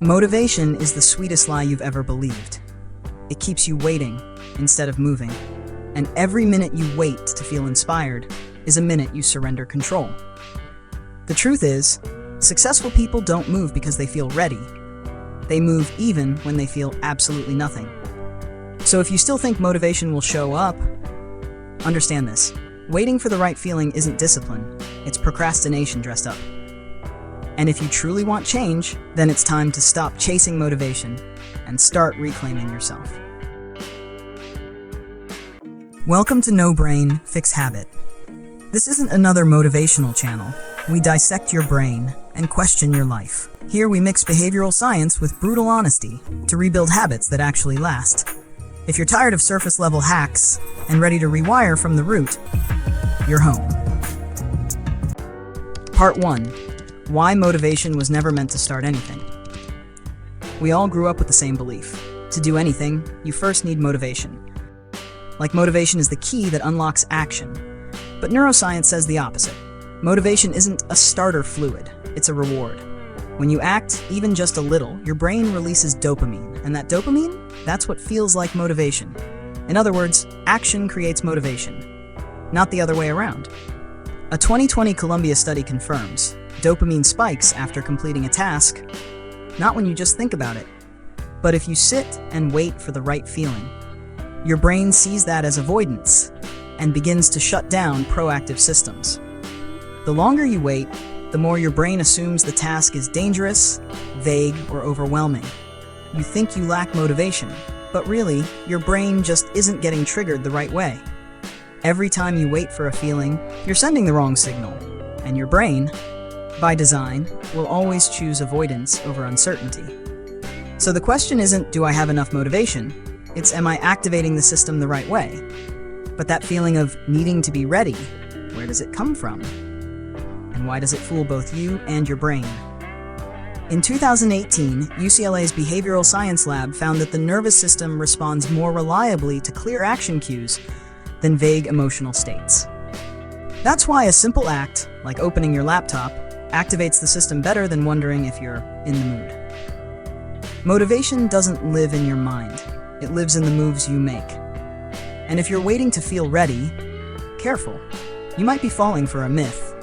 Motivation is the sweetest lie you've ever believed. It keeps you waiting instead of moving. And every minute you wait to feel inspired is a minute you surrender control. The truth is, successful people don't move because they feel ready. They move even when they feel absolutely nothing. So if you still think motivation will show up, understand this. Waiting for the right feeling isn't discipline. It's procrastination dressed up. And if you truly want change, then it's time to stop chasing motivation and start reclaiming yourself. Welcome to No Brain, Fix Habit. This isn't another motivational channel. We dissect your brain and question your life. Here we mix behavioral science with brutal honesty to rebuild habits that actually last. If you're tired of surface-level hacks and ready to rewire from the root, you're home. Part 1. Why motivation was never meant to start anything. We all grew up with the same belief. To do anything, you first need motivation. Like motivation is the key that unlocks action. But neuroscience says the opposite. Motivation isn't a starter fluid, it's a reward. When you act, even just a little, your brain releases dopamine, and that dopamine, that's what feels like motivation. In other words, action creates motivation, not the other way around. A 2020 Columbia study confirms dopamine spikes after completing a task, not when you just think about it, but if you sit and wait for the right feeling. Your brain sees that as avoidance and begins to shut down proactive systems. The longer you wait, the more your brain assumes the task is dangerous, vague, or overwhelming. You think you lack motivation, but really, your brain just isn't getting triggered the right way. Every time you wait for a feeling, you're sending the wrong signal, and your brain, by design, will always choose avoidance over uncertainty. So the question isn't, do I have enough motivation? It's, am I activating the system the right way? But that feeling of needing to be ready, where does it come from? And why does it fool both you and your brain? In 2018, UCLA's Behavioral Science Lab found that the nervous system responds more reliably to clear action cues than vague emotional states. That's why a simple act, like opening your laptop, activates the system better than wondering if you're in the mood. Motivation doesn't live in your mind. It lives in the moves you make. And if you're waiting to feel ready, careful. You might be falling for a myth.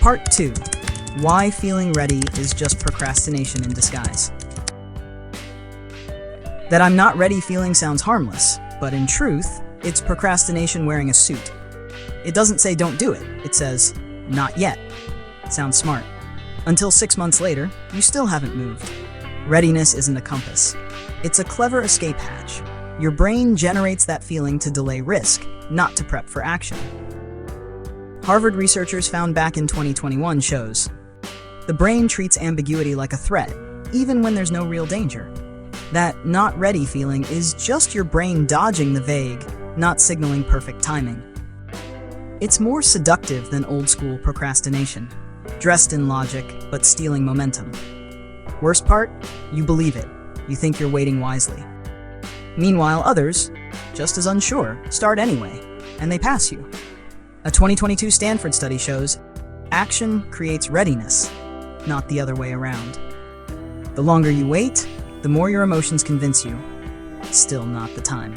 Part 2. Why feeling ready is just procrastination in disguise. That I'm not ready feeling sounds harmless, but in truth, it's procrastination wearing a suit. It doesn't say don't do it. It says, not yet. Sounds smart. Until 6 months later, you still haven't moved. Readiness isn't a compass. It's a clever escape hatch. Your brain generates that feeling to delay risk, not to prep for action. Harvard researchers found back in 2021 shows the brain treats ambiguity like a threat, even when there's no real danger. That not ready feeling is just your brain dodging the vague, not signaling perfect timing. It's more seductive than old-school procrastination, dressed in logic but stealing momentum. Worst part? You believe it. You think you're waiting wisely. Meanwhile, others, just as unsure, start anyway, and they pass you. A 2022 Stanford study shows action creates readiness, not the other way around. The longer you wait, the more your emotions convince you, still not the time.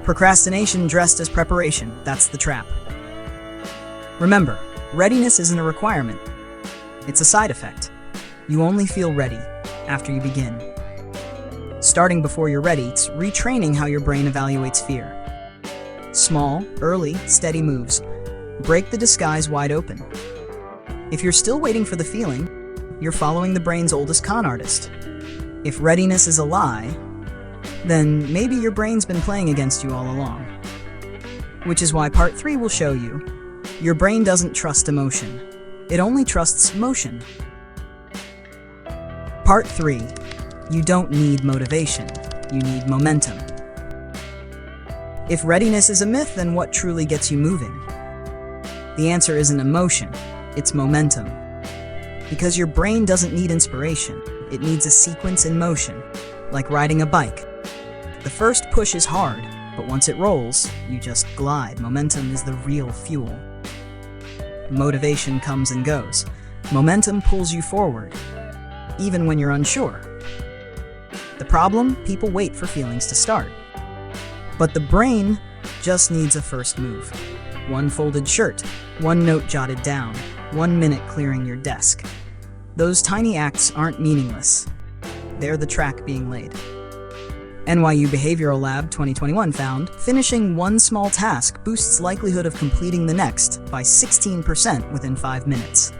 Procrastination dressed as preparation, that's the trap. Remember, readiness isn't a requirement. It's a side effect. You only feel ready after you begin. Starting before you're ready, it's retraining how your brain evaluates fear. Small, early, steady moves. Break the disguise wide open. If you're still waiting for the feeling, you're following the brain's oldest con artist. If readiness is a lie, then maybe your brain's been playing against you all along. Which is why Part 3 will show you, your brain doesn't trust emotion. It only trusts motion. Part 3. You don't need motivation. You need momentum. If readiness is a myth, then what truly gets you moving? The answer isn't emotion, it's momentum. Because your brain doesn't need inspiration. It needs a sequence in motion, like riding a bike. The first push is hard, but once it rolls, you just glide. Momentum is the real fuel. Motivation comes and goes. Momentum pulls you forward. even when you're unsure. The problem? People wait for feelings to start. But the brain just needs a first move. One folded shirt, one note jotted down, 1 minute clearing your desk. Those tiny acts aren't meaningless. They're the track being laid. NYU Behavioral Lab 2021 found finishing one small task boosts likelihood of completing the next by 16% within 5 minutes.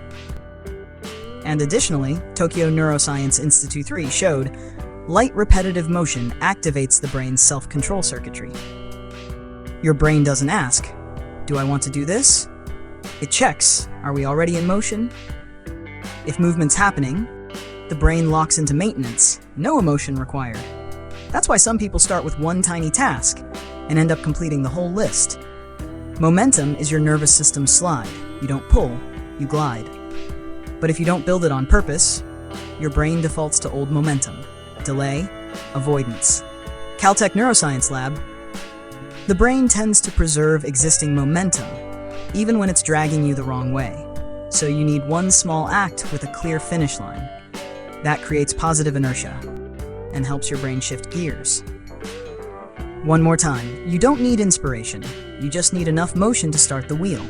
And additionally, Tokyo Neuroscience Institute 3 showed light repetitive motion activates the brain's self-control circuitry. Your brain doesn't ask, "Do I want to do this?" It checks, "Are we already in motion?" If movement's happening, the brain locks into maintenance, no emotion required. That's why some people start with one tiny task and end up completing the whole list. Momentum is your nervous system's slide. You don't pull, you glide. But if you don't build it on purpose, your brain defaults to old momentum. Delay, avoidance. Caltech Neuroscience Lab. The brain tends to preserve existing momentum, even when it's dragging you the wrong way. So you need one small act with a clear finish line. That creates positive inertia and helps your brain shift gears. One more time, you don't need inspiration. You just need enough motion to start the wheel.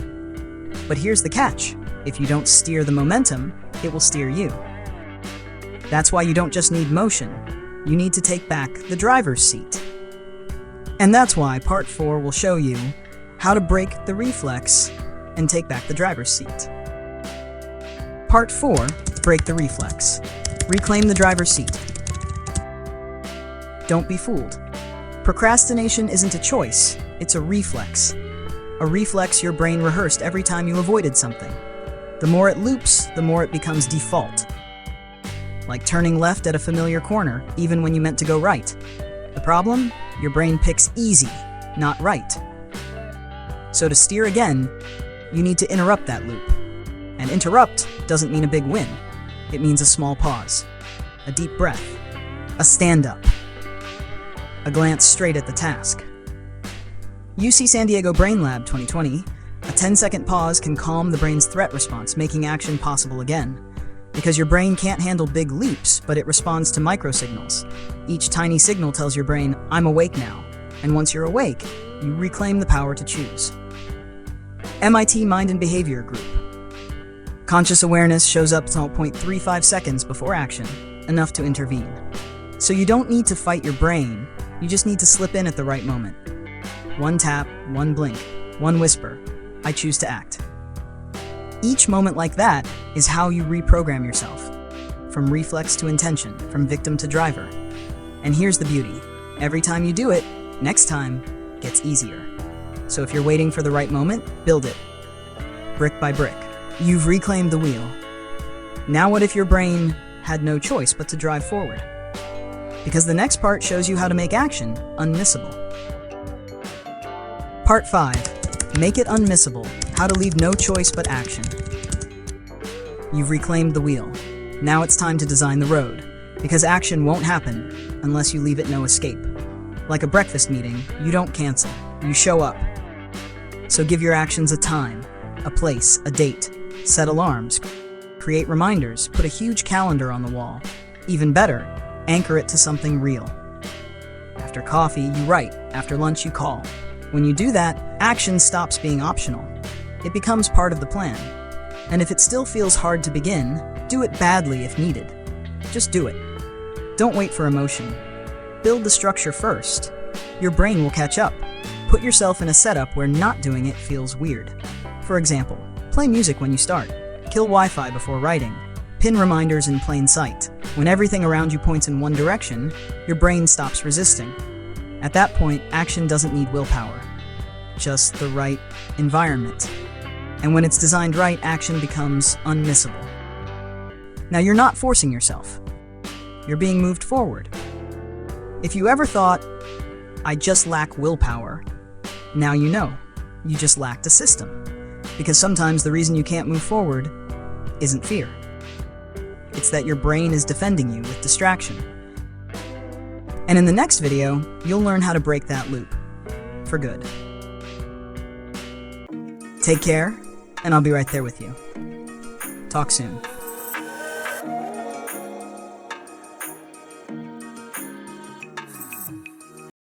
But here's the catch. If you don't steer the momentum, it will steer you. That's why you don't just need motion. You need to take back the driver's seat. And that's why Part 4 will show you how to break the reflex and take back the driver's seat. Part 4, break the reflex. Reclaim the driver's seat. Don't be fooled. Procrastination isn't a choice, it's a reflex. A reflex your brain rehearsed every time you avoided something. The more it loops, the more it becomes default. Like turning left at a familiar corner, even when you meant to go right. The problem? Your brain picks easy, not right. So to steer again, you need to interrupt that loop. And interrupt doesn't mean a big win. It means a small pause, a deep breath, a stand-up, a glance straight at the task. UC San Diego Brain Lab 2020, a 10-second pause can calm the brain's threat response, making action possible again. Because your brain can't handle big leaps, but it responds to microsignals. Each tiny signal tells your brain, "I'm awake now." And once you're awake, you reclaim the power to choose. MIT Mind and Behavior Group. Conscious awareness shows up 0.35 seconds before action, enough to intervene. So you don't need to fight your brain, you just need to slip in at the right moment. One tap, one blink, one whisper, "I choose to act." Each moment like that is how you reprogram yourself. From reflex to intention, from victim to driver. And here's the beauty. Every time you do it, next time gets easier. So if you're waiting for the right moment, build it. Brick by brick. You've reclaimed the wheel. Now what if your brain had no choice but to drive forward? Because the next part shows you how to make action unmissable. Part 5. Make it unmissable. How to leave no choice but action. You've reclaimed the wheel. Now it's time to design the road. Because action won't happen unless you leave it no escape. Like a breakfast meeting, you don't cancel. You show up. So give your actions a time, a place, a date. Set alarms. Create reminders. Put a huge calendar on the wall. Even better, anchor it to something real. After coffee, you write. After lunch, you call. When you do that, action stops being optional. It becomes part of the plan. And if it still feels hard to begin, do it badly if needed. Just do it. Don't wait for emotion. Build the structure first. Your brain will catch up. Put yourself in a setup where not doing it feels weird. For example, play music when you start. Kill Wi-Fi before writing. Pin reminders in plain sight. When everything around you points in one direction, your brain stops resisting. At that point, action doesn't need willpower. Just the right environment. And when it's designed right, action becomes unmissable. Now you're not forcing yourself. You're being moved forward. If you ever thought, "I just lack willpower," now you know. You just lacked a system. Because sometimes the reason you can't move forward isn't fear. It's that your brain is defending you with distraction. And in the next video, you'll learn how to break that loop. For good. Take care, and I'll be right there with you. Talk soon.